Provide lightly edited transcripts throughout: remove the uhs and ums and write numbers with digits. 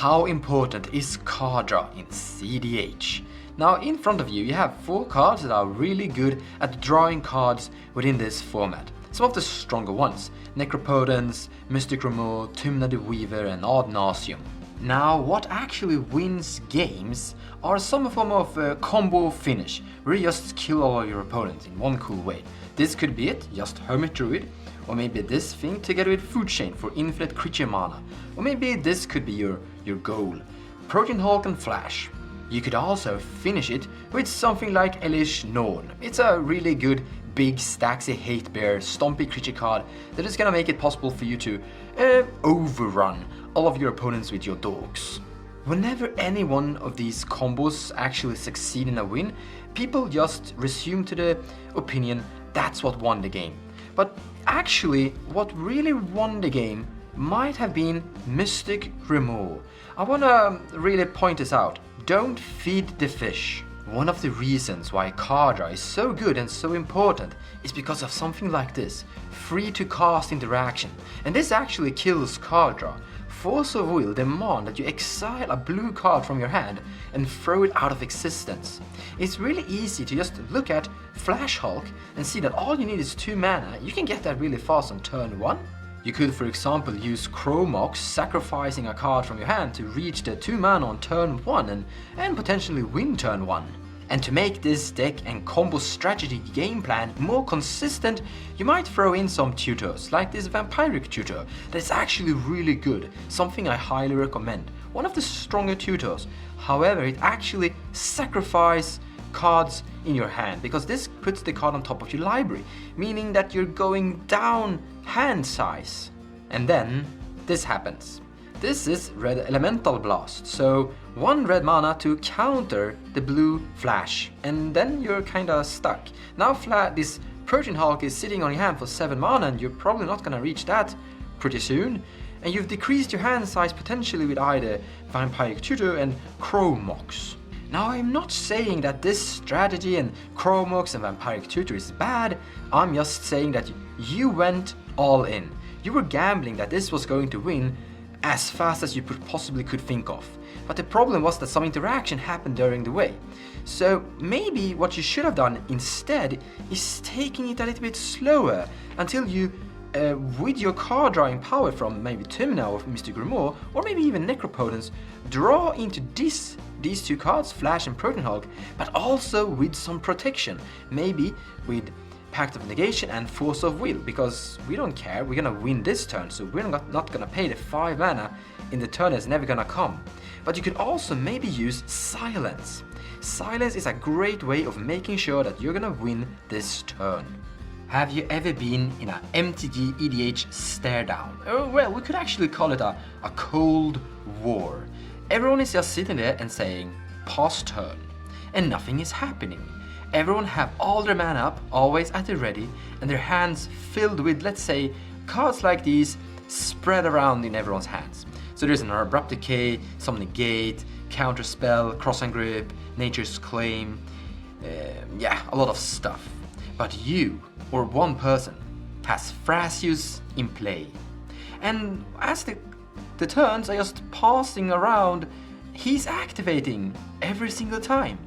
How important is card draw in cEDH? Now in front of you have 4 cards that are really good at drawing cards within this format. Some of the stronger ones: Necropotence, Mystic Remove, Tymna the Weaver and Ad Nauseam. Now what actually wins games are some form of combo finish, where you just kill all of your opponents in one cool way. This could be it, just Hermit Druid, or maybe this thing together with Food Chain for infinite creature mana, or maybe this could be your goal, Protein Hulk and Flash. You could also finish it with something like Elish Norn. It's a really good big Staxy Hate Bear stompy creature card that is gonna make it possible for you to overrun all of your opponents with your dogs. Whenever any one of these combos actually succeed in a win, people just resume to the opinion that's what won the game. But actually, what really won the game might have been Mystic Remove. I wanna really point this out. Don't feed the fish. One of the reasons why card draw is so good and so important is because of something like this: free to cast interaction. And this actually kills card draw. Force of Will demand that you exile a blue card from your hand and throw it out of existence. It's really easy to just look at Flash Hulk and see that all you need is 2 mana. You can get that really fast on turn 1. You could, for example, use Chromox, sacrificing a card from your hand to reach the 2 mana on turn 1 and potentially win turn 1. And to make this deck and combo strategy game plan more consistent, you might throw in some tutors, like this Vampiric tutor that's actually really good, something I highly recommend. One of the stronger tutors. However, it actually sacrifices cards in your hand, because this puts the card on top of your library, meaning that you're going down hand size. And then this happens. This is Red Elemental Blast, so 1 red mana to counter the blue Flash, and then you're kinda stuck. Now this Protein Hulk is sitting on your hand for 7 mana, and you're probably not gonna reach that pretty soon, and you've decreased your hand size potentially with either Vampiric Tutor and Chromox. Now I'm not saying that this strategy and Chromox and Vampiric Tutor is bad, I'm just saying that you went all in. You were gambling that this was going to win as fast as you possibly could think of. But the problem was that some interaction happened during the way. So maybe what you should have done instead is taking it a little bit slower until you, with your card drawing power from maybe Tymna or Mystic Remove, or maybe even Necropotence, draw into these 2 cards, Flash and Protein Hulk, but also with some protection. Maybe with Pact of Negation and Force of Will, because we don't care, we're gonna win this turn, so we're not gonna pay the 5 mana in the turn that's never gonna come. But you could also maybe use Silence. Silence is a great way of making sure that you're gonna win this turn. Have you ever been in an MTG EDH stare down? Well, we could actually call it a cold war. Everyone is just sitting there and saying, pause turn, and nothing is happening. Everyone have all their mana up, always at the ready, and their hands filled with, let's say, cards like these spread around in everyone's hands. So there's an Abrupt Decay, some Negate, Counterspell, Cross and Grip, Nature's Claim, a lot of stuff. But you, or one person, has Thrasius in play. And as the turns are just passing around, he's activating every single time.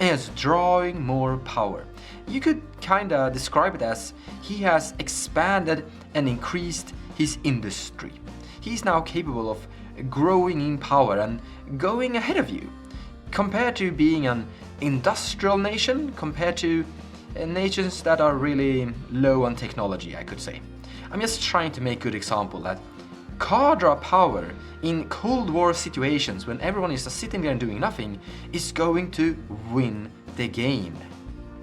And it's drawing more power. You could kinda describe it as he has expanded and increased his industry. He's now capable of growing in power and going ahead of you. Compared to being an industrial nation, compared to nations that are really low on technology, I could say. I'm just trying to make a good example that card draw power in Cold War situations, when everyone is just sitting there and doing nothing, is going to win the game.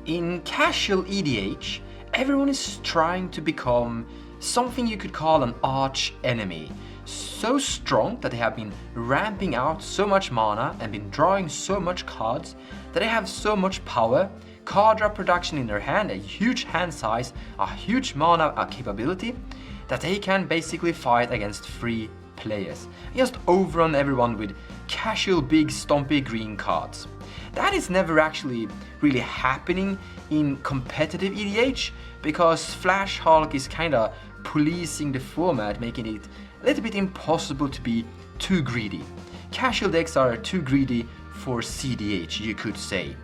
In casual EDH, everyone is trying to become something you could call an arch enemy. So strong that they have been ramping out so much mana and been drawing so much cards that they have so much power, card draw production in their hand, a huge hand size, a huge mana capability, that they can basically fight against 3 players. Just overrun everyone with casual big stompy green cards. That is never actually really happening in competitive EDH, because Flash Hulk is kinda policing the format, making it a little bit impossible to be too greedy. casual decks are too greedy for cEDH, you could say.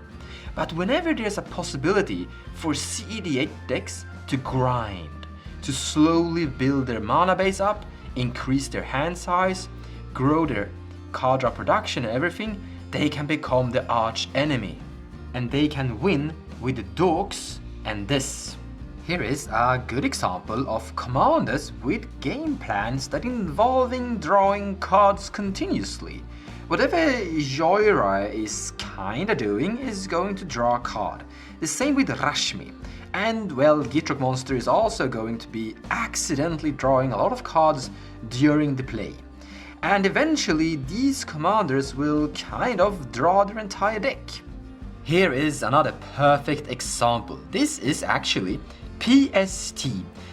But whenever there's a possibility for cEDH decks to grind, to slowly build their mana base up, increase their hand size, grow their card draw production and everything, they can become the arch enemy. And they can win with the dorks and this. Here is a good example of commanders with game plans that involving drawing cards continuously. Whatever Joyra is kinda doing is going to draw a card. The same with Rashmi. And well, Gitrog Monster is also going to be accidentally drawing a lot of cards during the play. And eventually these commanders will kind of draw their entire deck. Here is another perfect example. This is actually PST.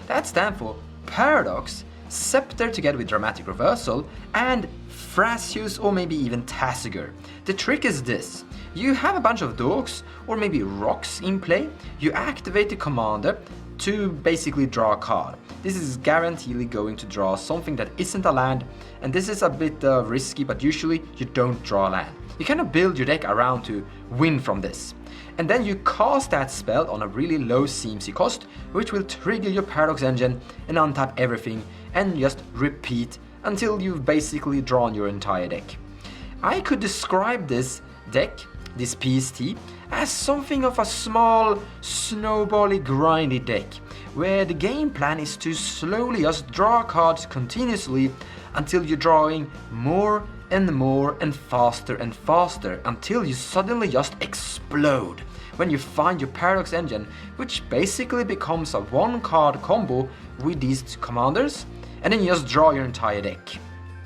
That stands for Paradox, Scepter together with Dramatic Reversal, and Thrasius or maybe even Tasigur. The trick is this. You have a bunch of dorks or maybe rocks in play. You activate the commander to basically draw a card. This is guaranteedly going to draw something that isn't a land, and this is a bit risky, but usually you don't draw a land. You kind of build your deck around to win from this. And then you cast that spell on a really low CMC cost, which will trigger your Paradox engine and untap everything and just repeat until you've basically drawn your entire deck. I could describe this deck, this PST, as something of a small, snowbally, grindy deck, where the game plan is to slowly just draw cards continuously until you're drawing more and faster until you suddenly just explode when you find your Paradox engine, which basically becomes a one-card combo with these commanders, and then you just draw your entire deck.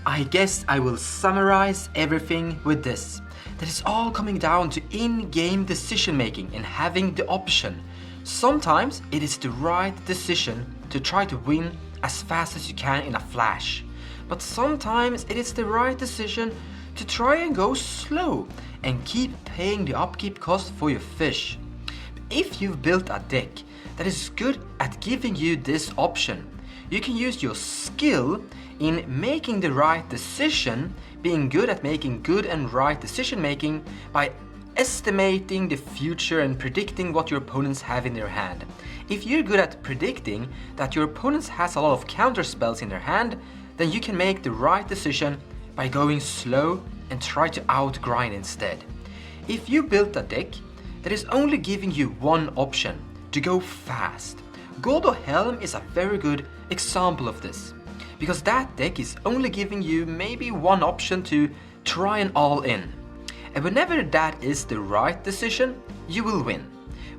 I guess I will summarize everything with this. That is all coming down to in-game decision making and having the option. Sometimes it is the right decision to try to win as fast as you can in a flash. But sometimes it is the right decision to try and go slow and keep paying the upkeep cost for your fish. If you've built a deck that is good at giving you this option, you can use your skill in making the right decision, being good at making good and right decision making by estimating the future and predicting what your opponents have in their hand. If you're good at predicting that your opponents has a lot of counter spells in their hand, then you can make the right decision by going slow and try to outgrind instead. If you built a deck that is only giving you one option, to go fast, Gordo Helm is a very good example of this, because that deck is only giving you maybe one option to try and all in. And whenever that is the right decision, you will win.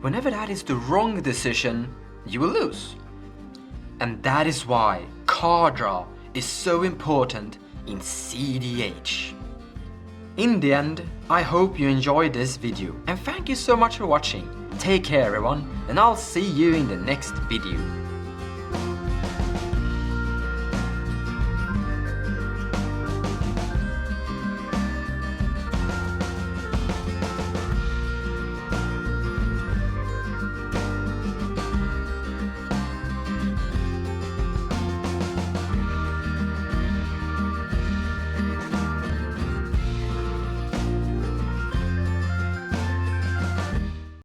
Whenever that is the wrong decision, you will lose. And that is why card draw is so important in cEDH. In the end, I hope you enjoyed this video, and thank you so much for watching. Take care everyone, and I'll see you in the next video.